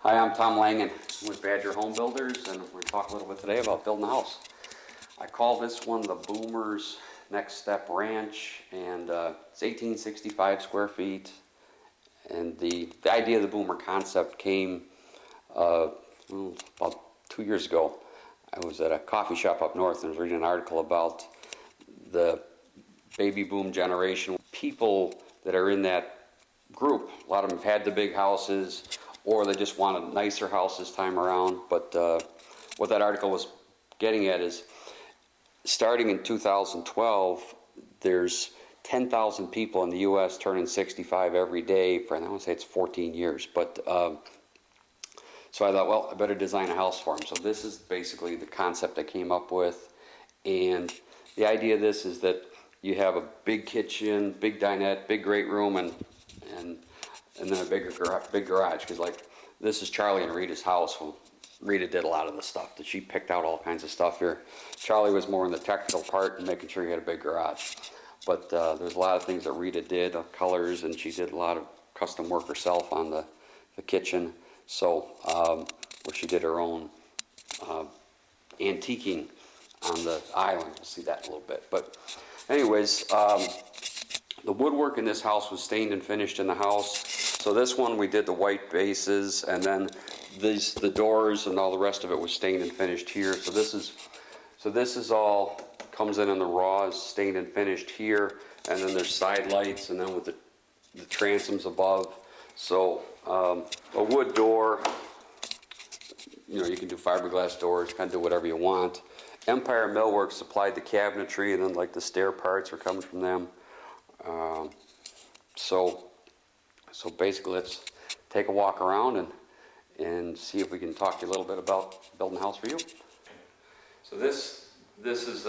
Hi, I'm Tom Langen with Badger Home Builders, and we're going to talk a little bit today about building a house. I call this one the Boomer's Next Step Ranch, and it's 1865 square feet. And the idea of the Boomer concept came about 2 years ago. I was at a coffee shop up north and was reading an article about the baby boom generation. People that are in that group, a lot of them have had the big houses, or they just want a nicer house this time around. But what that article was getting at is, starting in 2012, there's 10,000 people in the U.S. turning 65 every day for, I want to say it's 14 years. But so I thought, well, I better design a house for them. So this is basically the concept I came up with. And the idea of this is that you have a big kitchen, big dinette, big great room, and then a big garage. Because like, this is Charlie and Rita's house. Well, Rita did a lot of the stuff. That she picked out all kinds of stuff here. Charlie was more in the technical part and making sure he had a big garage. But there's a lot of things that Rita did, colors, and she did a lot of custom work herself on the kitchen. So where she did her own antiquing on the island. You'll see that in a little bit. But anyways, the woodwork in this house was stained and finished in the house. So this one we did the white bases, and then the doors and all the rest of it was stained and finished here. So this is all comes in the raws, stained and finished here, and then there's side lights, and then with the transoms above. So a wood door, you can do fiberglass doors, kind of do whatever you want. Empire Millwork supplied the cabinetry, and then like the stair parts are coming from them. So basically, let's take a walk around and see if we can talk to you a little bit about building a house for you. So this is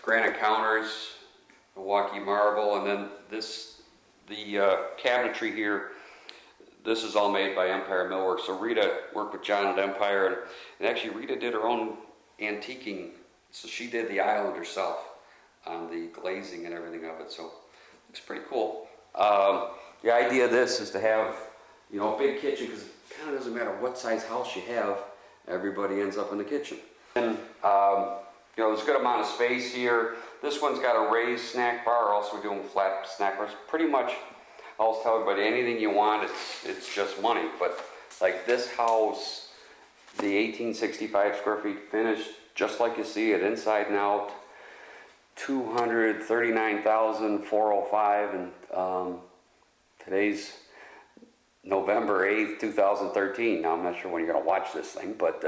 granite counters, Milwaukee marble, and then the cabinetry here. This is all made by Empire Millwork. So Rita worked with John at Empire, and actually Rita did her own antiquing. So she did the island herself on the glazing and everything of it. So it's pretty cool. The idea of this is to have, a big kitchen, because it kind of doesn't matter what size house you have, everybody ends up in the kitchen. And there's a good amount of space here. This one's got a raised snack bar. Also, we're doing flat snack bars. Pretty much, I always tell everybody, anything you want, it's just money. But like this house, the 1865 square feet finished, just like you see it, inside and out, $239,405, and today's November 8th, 2013. Now, I'm not sure when you're going to watch this thing, but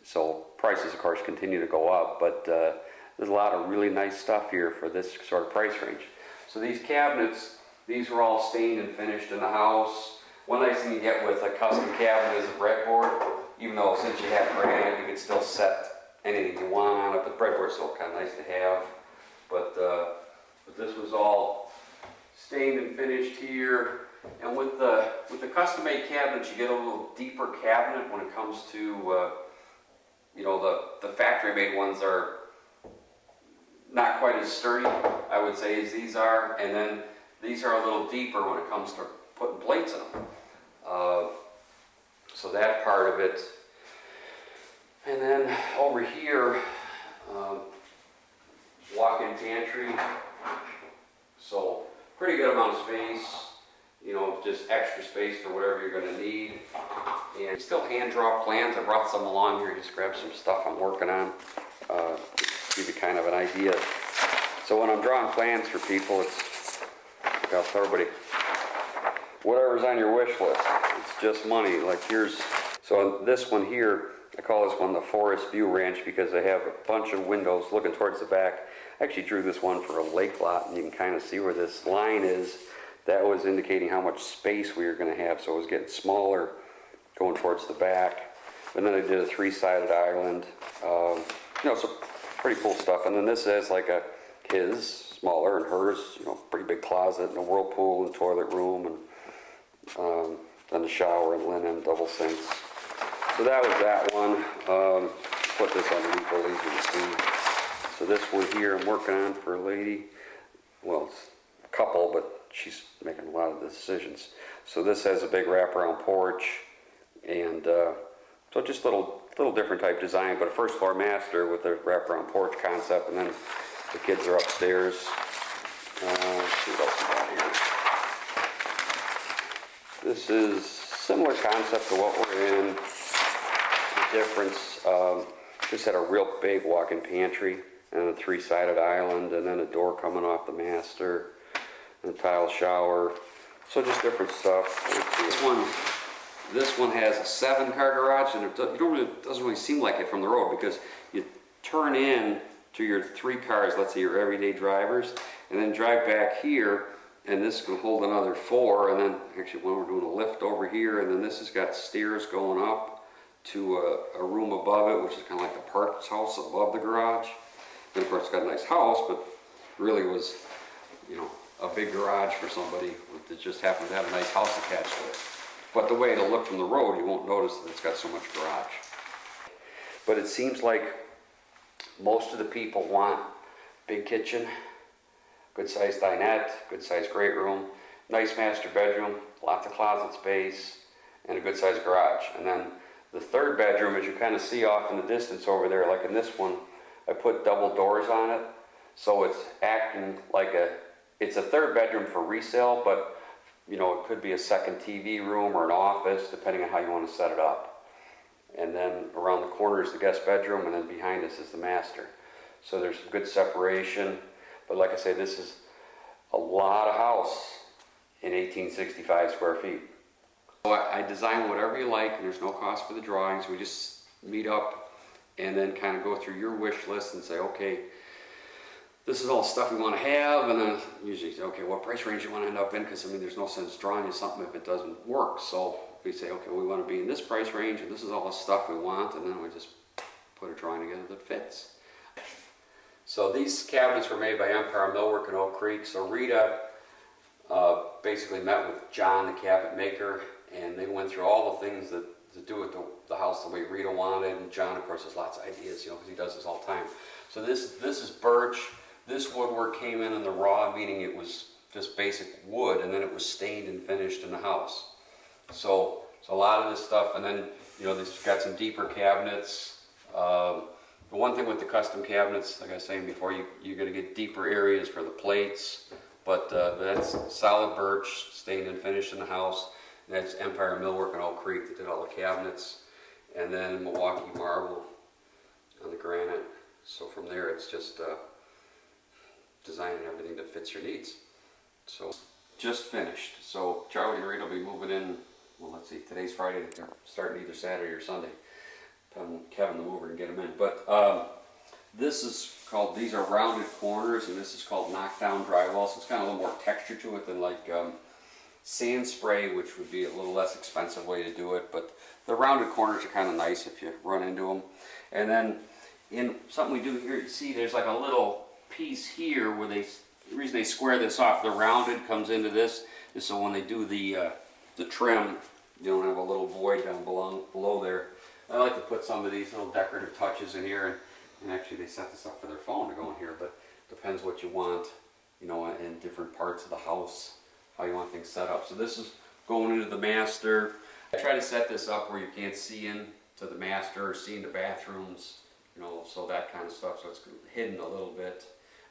so prices, of course, continue to go up, but there's a lot of really nice stuff here for this sort of price range. So these cabinets, these were all stained and finished in the house. One nice thing you get with a custom cabinet is a breadboard. Even though since you have granite, you can still set anything you want on it, but breadboard's still kind of nice to have. But this was all stained and finished here. And with the custom-made cabinets, you get a little deeper cabinet when it comes to the factory-made ones are not quite as sturdy, I would say, as these are. And then these are a little deeper when it comes to putting plates in them. So that part of it. And then over here, walk-in pantry. So pretty good amount of space, just extra space for whatever you're going to need. And still hand-draw plans. I brought some along here, just grab some stuff I'm working on, give you kind of an idea. So when I'm drawing plans for people, I'll tell everybody, whatever's on your wish list, it's just money. Like so this one here, I call this one the Forest View Ranch because they have a bunch of windows looking towards the back. I actually drew this one for a lake lot, and you can kind of see where this line is. That was indicating how much space we were going to have, so it was getting smaller going towards the back. And then I did a three-sided island. So pretty cool stuff. And then this is like his, smaller, and hers, pretty big closet and a whirlpool and toilet room, and then the shower and linen, double sinks. So that was that one. Put this underneath a little easier to see. So this one here I'm working on for a lady. Well, it's a couple, but she's making a lot of the decisions. So this has a big wraparound porch And so just little different type design, but a first floor master with a wraparound porch concept, and then the kids are upstairs. Let's see what else we got here. This is similar concept to what we're in. The difference, just had a real big walk-in pantry and a three-sided island, and then a door coming off the master, and a tile shower. So just different stuff. This one has a 7-car garage, and it doesn't really seem like it from the road, because you turn in to your 3 cars, let's say your everyday drivers, and then drive back here, and this can hold another 4, and then actually when we're doing a lift over here, and then this has got stairs going up to a room above it, which is kind of like the parts house above the garage. And of course it's got a nice house, but really was, you know, a big garage for somebody that just happened to have a nice house attached to it. But the way it'll look from the road, you won't notice that it's got so much garage. But it seems like most of the people want big kitchen, good sized dinette, good sized great room, nice master bedroom, lots of closet space, and a good sized garage. And then the 3rd bedroom, as you kind of see off in the distance over there, like in this one, I put double doors on it, so it's acting like it's a 3rd bedroom for resale, but you know, it could be a second TV room or an office, depending on how you want to set it up. And then around the corner is the guest bedroom, and then behind us is the master. So there's some good separation, but like I say, this is a lot of house in 1865 square feet. So I design whatever you like, and there's no cost for the drawings. We just meet up and then kind of go through your wish list and say, okay, this is all stuff we want to have, and then usually say, okay, what price range you want to end up in, because I mean there's no sense drawing you something if it doesn't work. So we say, okay, we want to be in this price range, and this is all the stuff we want, and then we just put a drawing together that fits. So these cabinets were made by Empire Millwork in Oak Creek. So Rita basically met with John, the cabinet maker, and they went through all the things that to do with the house the way Rita wanted, and John of course has lots of ideas, you know, because he does this all the time. So this is birch. This woodwork came in the raw, meaning it was just basic wood, and then it was stained and finished in the house. So a lot of this stuff, and then, you know, they've got some deeper cabinets. The one thing with the custom cabinets, like I was saying before, you're going to get deeper areas for the plates, but that's solid birch, stained and finished in the house. And that's Empire Millwork in Oak Creek that did all the cabinets. And then Milwaukee marble on the granite. So from there it's just designing everything that fits your needs. So just finished. So Charlie and Rita will be moving in, well, let's see, today's Friday, they're starting either Saturday or Sunday. Kevin the mover and get them in. But this is called, these are rounded corners, and this is called knockdown drywall. So it's kind of a little more texture to it than like sand spray, which would be a little less expensive way to do it. But the rounded corners are kind of nice if you run into them. And then in something we do here, you see there's like a little piece here where the reason they square this off, the rounded comes into this, is so when they do the trim, you don't have a little void down below there. I like to put some of these little decorative touches in here, and actually they set this up for their phone to go in here, but depends what you want, you know, in different parts of the house, how you want things set up. So this is going into the master. I try to set this up where you can't see into the master or see into bathrooms, you know, so that kind of stuff, so it's hidden a little bit.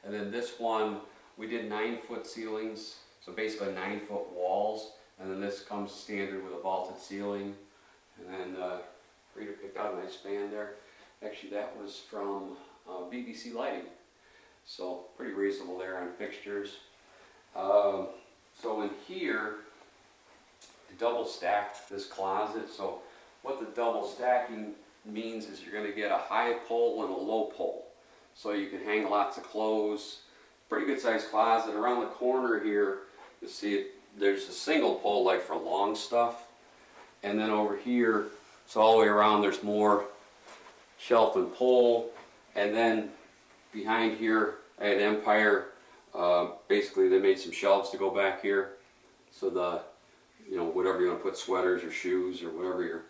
And then this one, we did 9-foot ceilings, so basically 9-foot walls, and then this comes standard with a vaulted ceiling. And then Rita picked out a nice fan there. Actually, that was from BBC Lighting, so pretty reasonable there on fixtures. So in here, I double stacked this closet. So what the double stacking means is you're going to get a high pole and a low pole, so you can hang lots of clothes. Pretty good sized closet. Around the corner here, you see it, there's a single pole like for long stuff, and then over here, so all the way around, there's more shelf and pole. And then behind here at Empire, basically they made some shelves to go back here, so the, you know, whatever you want to put, sweaters or shoes or whatever you're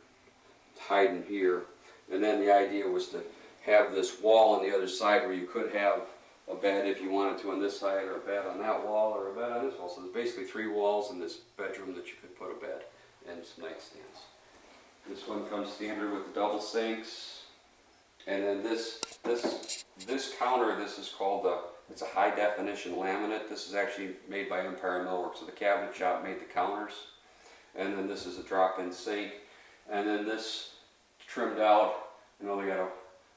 hiding here. And then the idea was to have this wall on the other side where you could have a bed if you wanted to on this side, or a bed on that wall, or a bed on this wall. So there's basically 3 walls in this bedroom that you could put a bed and some nightstands. This one comes standard with the double sinks. And then this counter, this is called it's a high definition laminate. This is actually made by Empire Millwork. So the cabinet shop made the counters. And then this is a drop-in sink. And then this trimmed out, you know, they got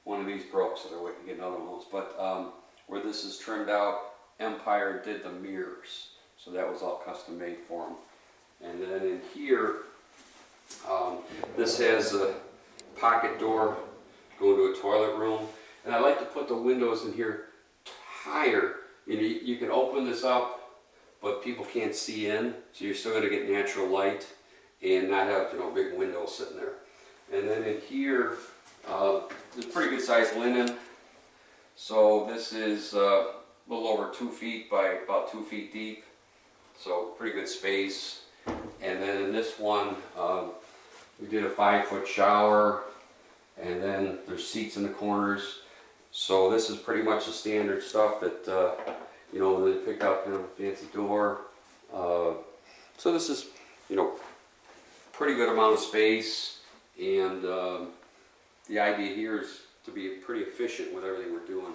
one of these broke, so they're waiting to get another one of those. But where this is trimmed out, Empire did the mirrors. So that was all custom made for them. And then in here, this has a pocket door going to a toilet room. And I like to put the windows in here higher. You know, you can open this up, but people can't see in, so you're still going to get natural light and not have, you know, big windows sitting there. And then in here, there's pretty good sized linen. So this is a little over 2 feet by about 2 feet deep. So pretty good space. And then in this one, we did a 5-foot shower, and then there's seats in the corners. So this is pretty much the standard stuff that, you know, they pick up, you know, a fancy door. So this is, you know, pretty good amount of space, and the idea here is to be pretty efficient with everything we're doing.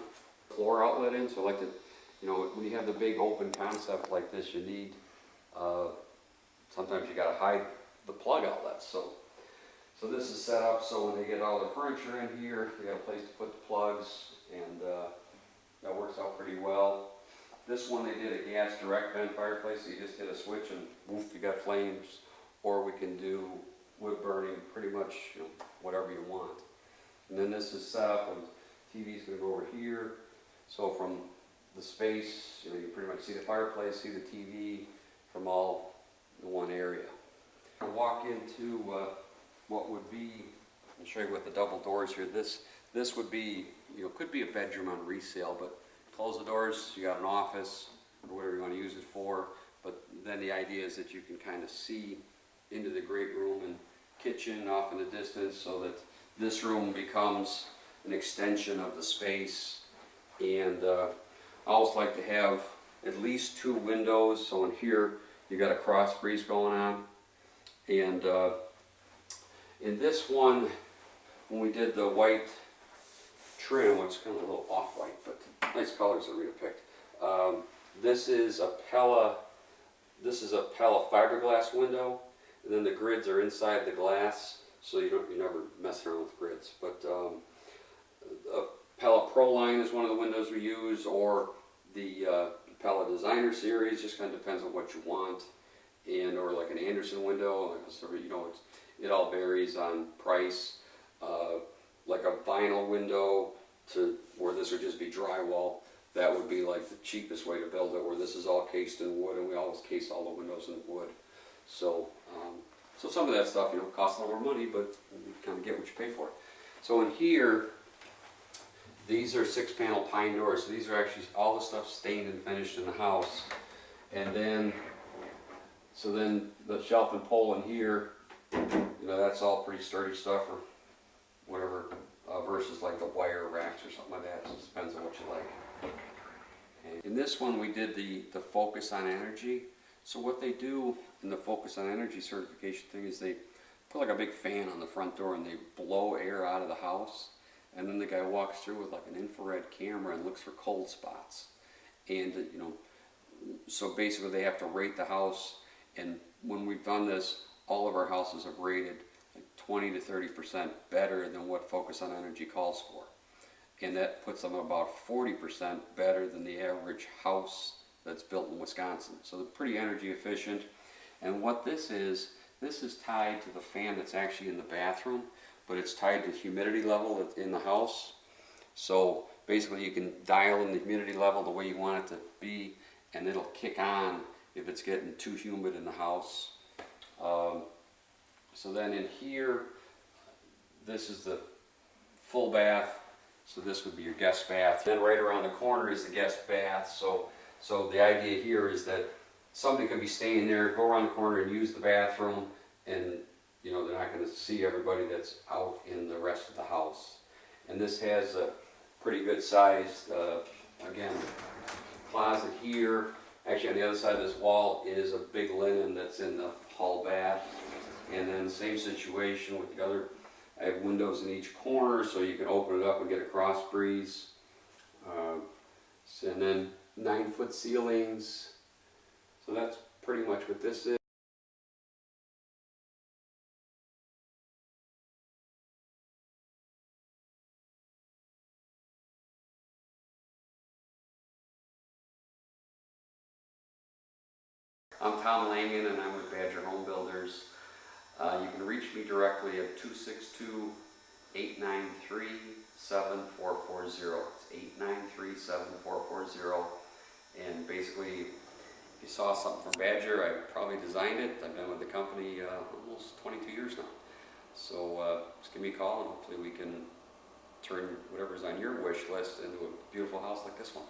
Floor outlet in, so I like to, you know, when you have the big open concept like this, you need, sometimes you got to hide the plug outlets. So this is set up so when they get all the furniture in here, they got a place to put the plugs, and that works out pretty well. This one they did a gas direct vent fireplace, so you just hit a switch and woof, you got flames. Or we can do wood burning, pretty much, you know, whatever you want. And then this is set up, and TV's going to go over here. So from the space, you know, you pretty much see the fireplace, see the TV from all in one area. I'll walk into what would be, I'll show you with the double doors here. This would be, you know, could be a bedroom on resale, but close the doors, you got an office, or whatever you want to use it for. But then the idea is that you can kind of see into the great room and kitchen off in the distance, so that this room becomes an extension of the space. And I always like to have at least 2 windows. So in here you got a cross breeze going on. And in this one, when we did the white trim, which is kind of a little off-white, but nice colors that Rita picked. This is a Pella fiberglass window. And then the grids are inside the glass, so you're never messing around with grids. But a Pella Pro Line is one of the windows we use, or the Pella Designer Series. Just kind of depends on what you want, and or like an Anderson window. Like, you know, it all varies on price. Like a vinyl window, to where this would just be drywall. That would be like the cheapest way to build it. Where this is all cased in wood, and we always case all the windows in wood. So, so some of that stuff, you know, costs a little more money, but you kind of get what you pay for it. So in here, these are 6-panel pine doors. So these are actually all the stuff stained and finished in the house. And then, so then the shelf and pole in here, you know, that's all pretty sturdy stuff or whatever, versus like the wire racks or something like that. So it depends on what you like. And in this one, we did the focus on energy. So what they do in the focus on energy certification thing is they put like a big fan on the front door and they blow air out of the house, and then the guy walks through with like an infrared camera and looks for cold spots. And you know, so basically they have to rate the house, and when we've done this, all of our houses have rated like 20 to 30% better than what focus on energy calls for. And that puts them about 40% better than the average house that's built in Wisconsin. So they're pretty energy efficient. And what this is tied to the fan that's actually in the bathroom, but it's tied to humidity level that's in the house. So basically you can dial in the humidity level the way you want it to be, and it'll kick on if it's getting too humid in the house. So then in here, this is the full bath. So this would be your guest bath. Then right around the corner is the guest bath. So the idea here is that somebody can be staying there, go around the corner and use the bathroom, and you know, they're not going to see everybody that's out in the rest of the house. And this has a pretty good sized, again, closet here, Actually, on the other side of this wall is a big linen that's in the hall bath. And then same situation with the other. I have windows in each corner so you can open it up and get a cross breeze. And then 9-foot ceilings. So that's pretty much what this is. I'm Tom Langen and I'm with Badger Home Builders. You can reach me directly at 262-893-7440. It's 893-7440. And basically, if you saw something from Badger, I probably designed it. I've been with the company almost 22 years now. So just give me a call and hopefully we can turn whatever's on your wish list into a beautiful house like this one.